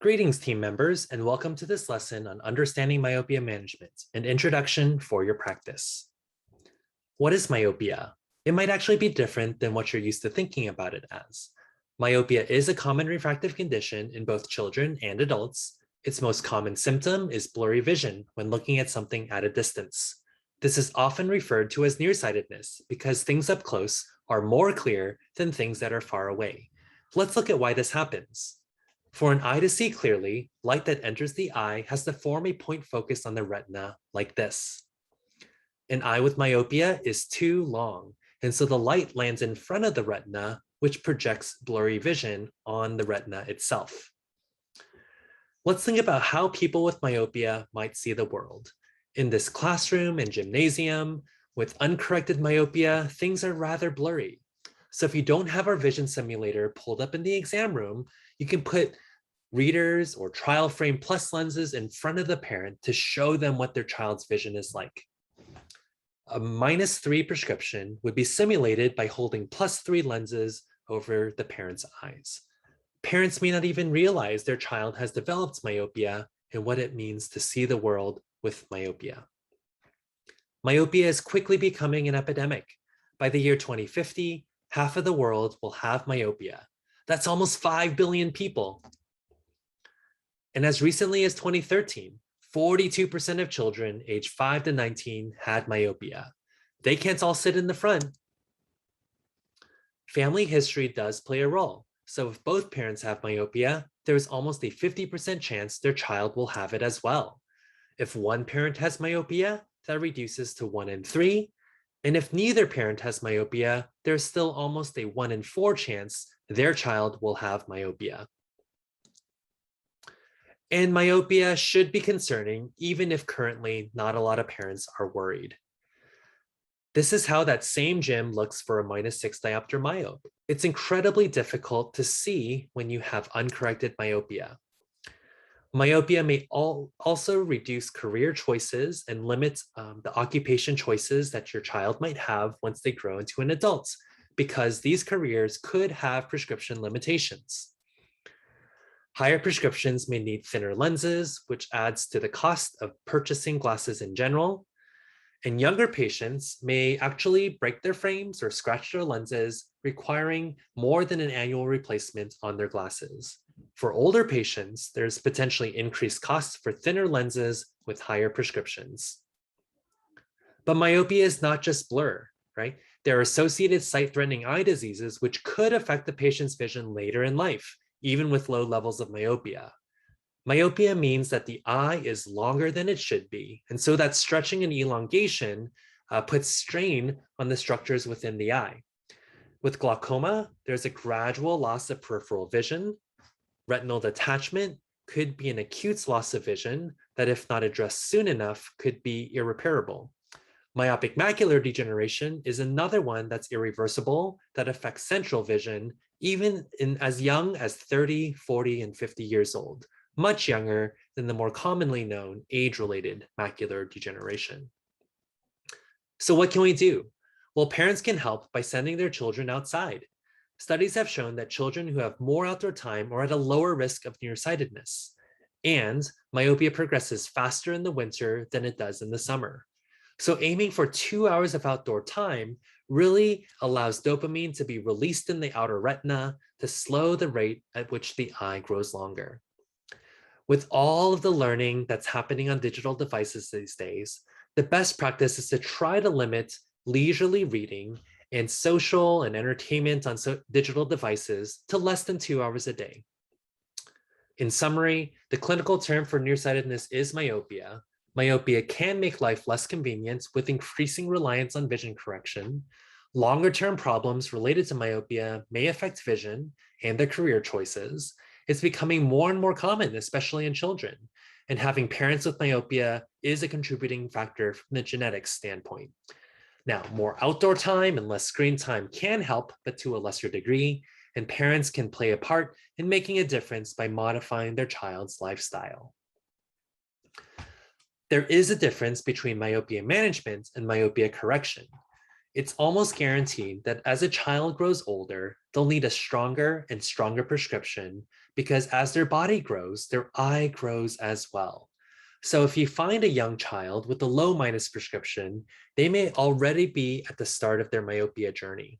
Greetings, team members, and welcome to this lesson on understanding myopia management, an introduction for your practice. What is myopia? It might actually be different than what you're used to thinking about it as. Myopia is a common refractive condition in both children and adults. Its most common symptom is blurry vision when looking at something at a distance. This is often referred to as nearsightedness because things up close are more clear than things that are far away. Let's look at why this happens. For an eye to see clearly, light that enters the eye has to form a point focus on the retina like this. An eye with myopia is too long, and so the light lands in front of the retina, which projects blurry vision on the retina itself. Let's think about how people with myopia might see the world. In this classroom and gymnasium, with uncorrected myopia, things are rather blurry. So if you don't have our vision simulator pulled up in the exam room, you can put readers or trial frame plus lenses in front of the parent to show them what their child's vision is like. A -3 prescription would be simulated by holding +3 lenses over the parent's eyes. Parents may not even realize their child has developed myopia and what it means to see the world with myopia. Myopia is quickly becoming an epidemic. By the year 2050, half of the world will have myopia. That's almost 5 billion people. And as recently as 2013, 42% of children aged 5 to 19 had myopia. They can't all sit in the front. Family history does play a role. So if both parents have myopia, there's almost a 50% chance their child will have it as well. If one parent has myopia, that reduces to 1 in 3. And if neither parent has myopia, there's still almost a 1 in 4 chance their child will have myopia. And myopia should be concerning, even if currently not a lot of parents are worried. This is how that same gym looks for a -6 diopter myope. It's incredibly difficult to see when you have uncorrected myopia. Myopia may also reduce career choices and limit the occupation choices that your child might have once they grow into an adult, because these careers could have prescription limitations. Higher prescriptions may need thinner lenses, which adds to the cost of purchasing glasses in general. And younger patients may actually break their frames or scratch their lenses, requiring more than an annual replacement on their glasses. For older patients, there's potentially increased costs for thinner lenses with higher prescriptions. But myopia is not just blur, right? There are associated sight-threatening eye diseases which could affect the patient's vision later in life, even with low levels of myopia. Myopia means that the eye is longer than it should be, and so that stretching and elongation puts strain on the structures within the eye. With glaucoma, there's a gradual loss of peripheral vision. Retinal detachment could be an acute loss of vision that, if not addressed soon enough, could be irreparable. Myopic macular degeneration is another one that's irreversible that affects central vision, even in as young as 30, 40, and 50 years old, much younger than the more commonly known age-related macular degeneration. So what can we do? Well, parents can help by sending their children outside. Studies have shown that children who have more outdoor time are at a lower risk of nearsightedness, and myopia progresses faster in the winter than it does in the summer. So aiming for 2 hours of outdoor time really allows dopamine to be released in the outer retina to slow the rate at which the eye grows longer. With all of the learning that's happening on digital devices these days, the best practice is to try to limit leisurely reading and social and entertainment on digital devices to less than 2 hours a day. In summary, the clinical term for nearsightedness is myopia. Myopia can make life less convenient with increasing reliance on vision correction. Longer-term problems related to myopia may affect vision and their career choices. It's becoming more and more common, especially in children. And having parents with myopia is a contributing factor from the genetics standpoint. Now, more outdoor time and less screen time can help, but to a lesser degree, and parents can play a part in making a difference by modifying their child's lifestyle. There is a difference between myopia management and myopia correction. It's almost guaranteed that as a child grows older, they'll need a stronger and stronger prescription because as their body grows, their eye grows as well. So if you find a young child with a low minus prescription, they may already be at the start of their myopia journey.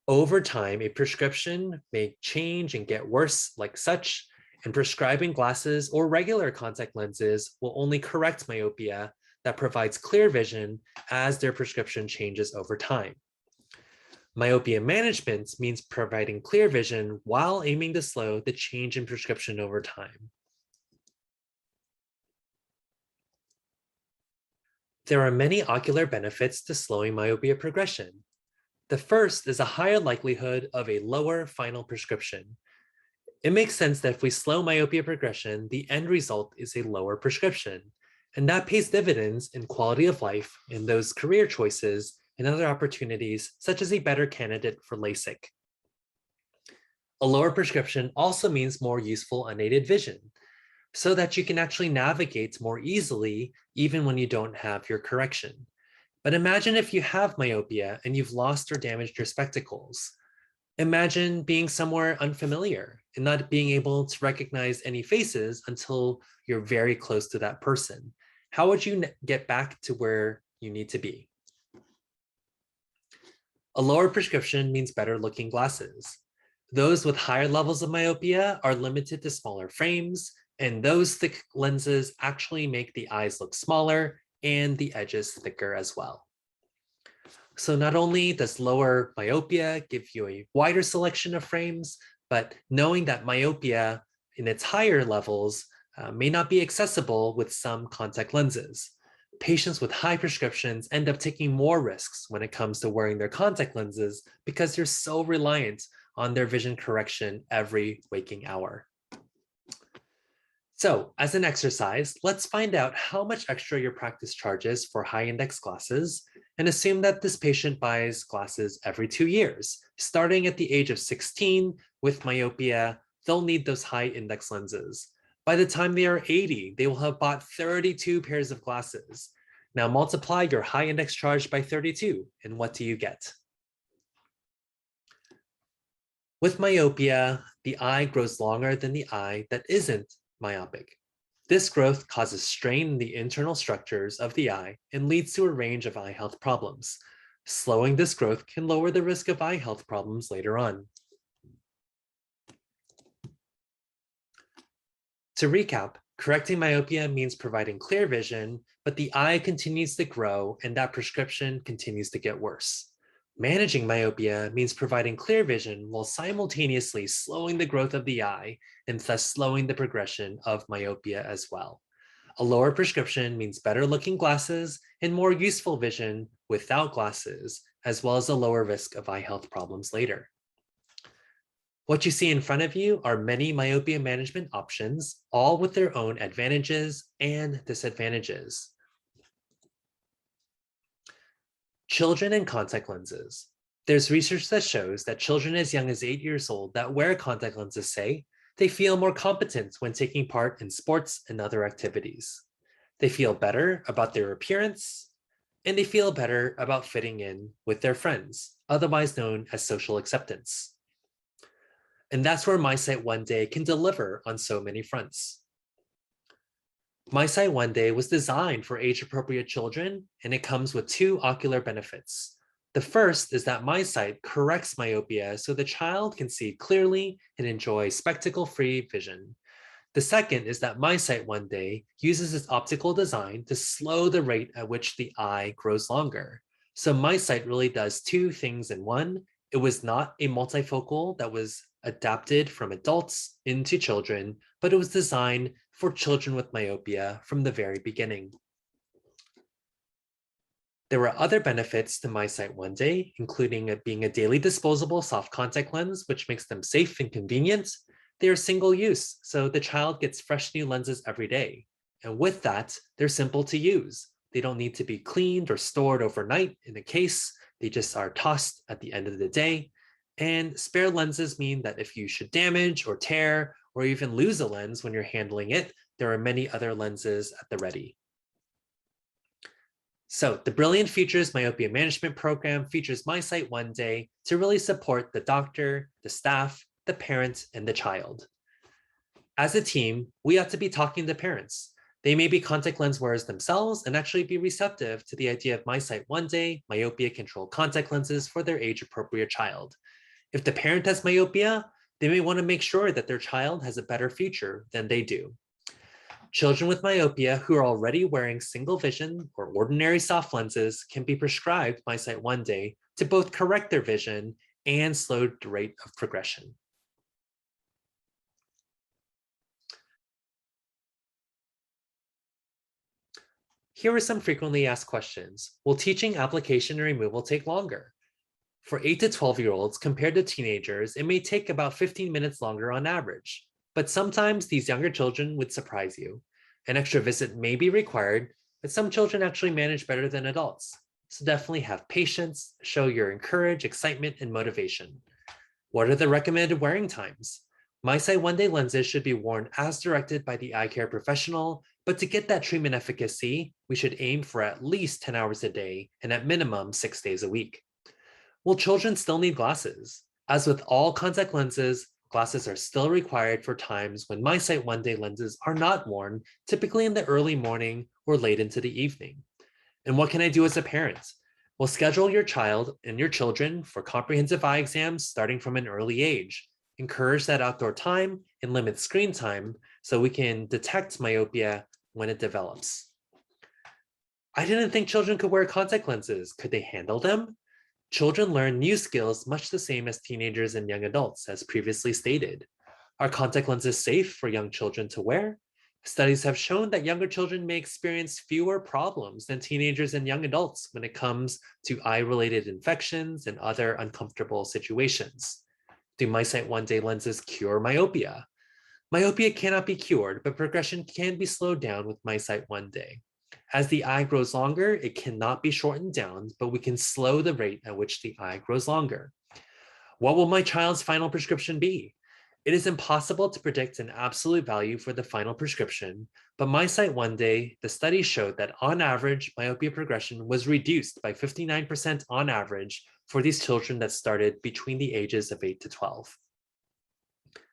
Over time, a prescription may change and get worse like such, and prescribing glasses or regular contact lenses will only correct myopia that provides clear vision as their prescription changes over time. Myopia management means providing clear vision while aiming to slow the change in prescription over time. There are many ocular benefits to slowing myopia progression. The first is a higher likelihood of a lower final prescription. It makes sense that if we slow myopia progression, the end result is a lower prescription. And that pays dividends in quality of life in those career choices and other opportunities, such as a better candidate for LASIK. A lower prescription also means more useful unaided vision, so that you can actually navigate more easily even when you don't have your correction. But imagine if you have myopia and you've lost or damaged your spectacles. Imagine being somewhere unfamiliar and not being able to recognize any faces until you're very close to that person. How would you get back to where you need to be? A lower prescription means better looking glasses. Those with higher levels of myopia are limited to smaller frames, and those thick lenses actually make the eyes look smaller and the edges thicker as well. So not only does lower myopia give you a wider selection of frames, but knowing that myopia in its higher levels may not be accessible with some contact lenses. Patients with high prescriptions end up taking more risks when it comes to wearing their contact lenses because they're so reliant on their vision correction every waking hour. So as an exercise, let's find out how much extra your practice charges for high index glasses and assume that this patient buys glasses every 2 years. Starting at the age of 16 with myopia, they'll need those high index lenses. By the time they are 80, they will have bought 32 pairs of glasses. Now multiply your high index charge by 32, and what do you get? With myopia, the eye grows longer than the eye that isn't myopic. This growth causes strain in the internal structures of the eye and leads to a range of eye health problems. Slowing this growth can lower the risk of eye health problems later on. To recap, correcting myopia means providing clear vision, but the eye continues to grow and that prescription continues to get worse. Managing myopia means providing clear vision while simultaneously slowing the growth of the eye and thus slowing the progression of myopia as well. A lower prescription means better looking glasses and more useful vision without glasses, as well as a lower risk of eye health problems later. What you see in front of you are many myopia management options, all with their own advantages and disadvantages. Children and contact lenses. There's research that shows that children as young as 8 years old that wear contact lenses say they feel more competent when taking part in sports and other activities. They feel better about their appearance, and they feel better about fitting in with their friends, otherwise known as social acceptance. And that's where MySight One Day can deliver on so many fronts. MySight One Day was designed for age-appropriate children, and it comes with 2 ocular benefits. The first is that MySight corrects myopia so the child can see clearly and enjoy spectacle-free vision. The second is that MySight One Day uses its optical design to slow the rate at which the eye grows longer. So MySight really does 2 things in one. It was not a multifocal that was adapted from adults into children, but it was designed for children with myopia from the very beginning. There were other benefits to MySight One Day, including it being a daily disposable soft contact lens, which makes them safe and convenient. They are single use, so the child gets fresh new lenses every day. And with that, they're simple to use. They don't need to be cleaned or stored overnight in a case. They just are tossed at the end of the day. And spare lenses mean that if you should damage or tear or even lose a lens when you're handling it, there are many other lenses at the ready. So the Brilliant Futures Myopia Management Program features MySight One Day to really support the doctor, the staff, the parent, and the child. As a team, we ought to be talking to parents. They may be contact lens wearers themselves and actually be receptive to the idea of MiSight One Day, myopia controlled contact lenses for their age appropriate child. If the parent has myopia, they may want to make sure that their child has a better future than they do. Children with myopia who are already wearing single vision or ordinary soft lenses can be prescribed MiSight One Day to both correct their vision and slow the rate of progression. Here are some frequently asked questions. Will teaching application and removal take longer? For 8 to 12-year-olds compared to teenagers, it may take about 15 minutes longer on average. But sometimes these younger children would surprise you. An extra visit may be required, but some children actually manage better than adults. So definitely have patience, show your encourage, excitement, and motivation. What are the recommended wearing times? MiSight One Day lenses should be worn as directed by the eye care professional, but to get that treatment efficacy, we should aim for at least 10 hours a day and at minimum 6 days a week. Will children still need glasses? As with all contact lenses, glasses are still required for times when MiSight One Day lenses are not worn, typically in the early morning or late into the evening. And what can I do as a parent? Well, schedule your child and your children for comprehensive eye exams starting from an early age. Encourage that outdoor time and limit screen time so we can detect myopia when it develops. I didn't think children could wear contact lenses. Could they handle them? Children learn new skills much the same as teenagers and young adults, as previously stated. Are contact lenses safe for young children to wear? Studies have shown that younger children may experience fewer problems than teenagers and young adults when it comes to eye-related infections and other uncomfortable situations. Do MiSight One Day lenses cure myopia? Myopia cannot be cured, but progression can be slowed down with MiSight One Day. As the eye grows longer, it cannot be shortened down, but we can slow the rate at which the eye grows longer. What will my child's final prescription be? It is impossible to predict an absolute value for the final prescription, but MiSight One Day, the study showed that on average, myopia progression was reduced by 59% on average for these children that started between the ages of 8 to 12.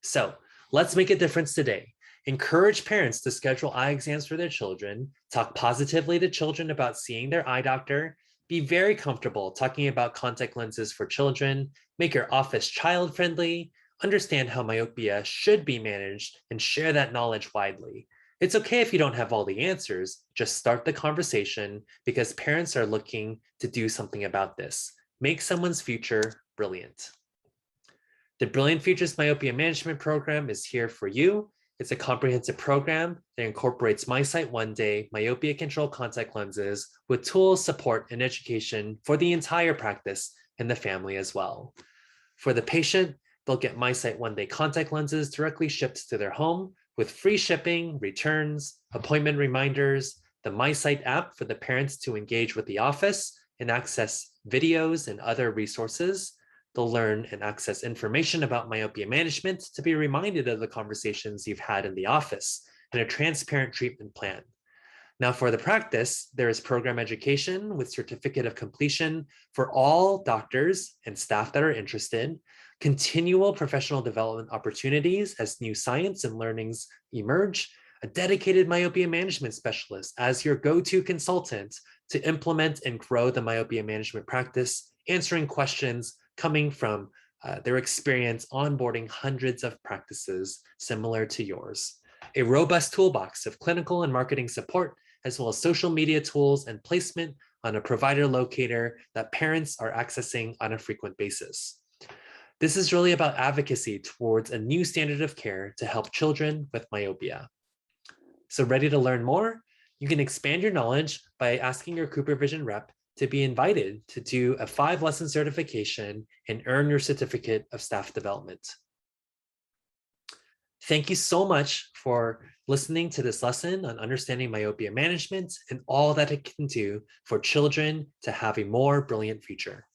So let's make a difference today. Encourage parents to schedule eye exams for their children, talk positively to children about seeing their eye doctor, be very comfortable talking about contact lenses for children, make your office child-friendly, understand how myopia should be managed, and share that knowledge widely. It's okay if you don't have all the answers, just start the conversation because parents are looking to do something about this. Make someone's future brilliant. The Brilliant Futures Myopia Management Program is here for you. It's a comprehensive program that incorporates MiSight One Day myopia control contact lenses with tools, support, and education for the entire practice and the family as well. For the patient, they'll get MiSight One Day contact lenses directly shipped to their home with free shipping, returns, appointment reminders, the MiSight app for the parents to engage with the office and access videos and other resources. They'll learn and access information about myopia management to be reminded of the conversations you've had in the office and a transparent treatment plan. Now for the practice, there is program education with certificate of completion for all doctors and staff that are interested, continual professional development opportunities as new science and learnings emerge, a dedicated myopia management specialist as your go-to consultant to implement and grow the myopia management practice, answering questions coming from their experience onboarding hundreds of practices similar to yours. A robust toolbox of clinical and marketing support, as well as social media tools and placement on a provider locator that parents are accessing on a frequent basis. This is really about advocacy towards a new standard of care to help children with myopia. So ready to learn more? You can expand your knowledge by asking your Cooper Vision rep to be invited to do a 5-lesson certification and earn your certificate of staff development. Thank you so much for listening to this lesson on understanding myopia management and all that it can do for children to have a more brilliant future.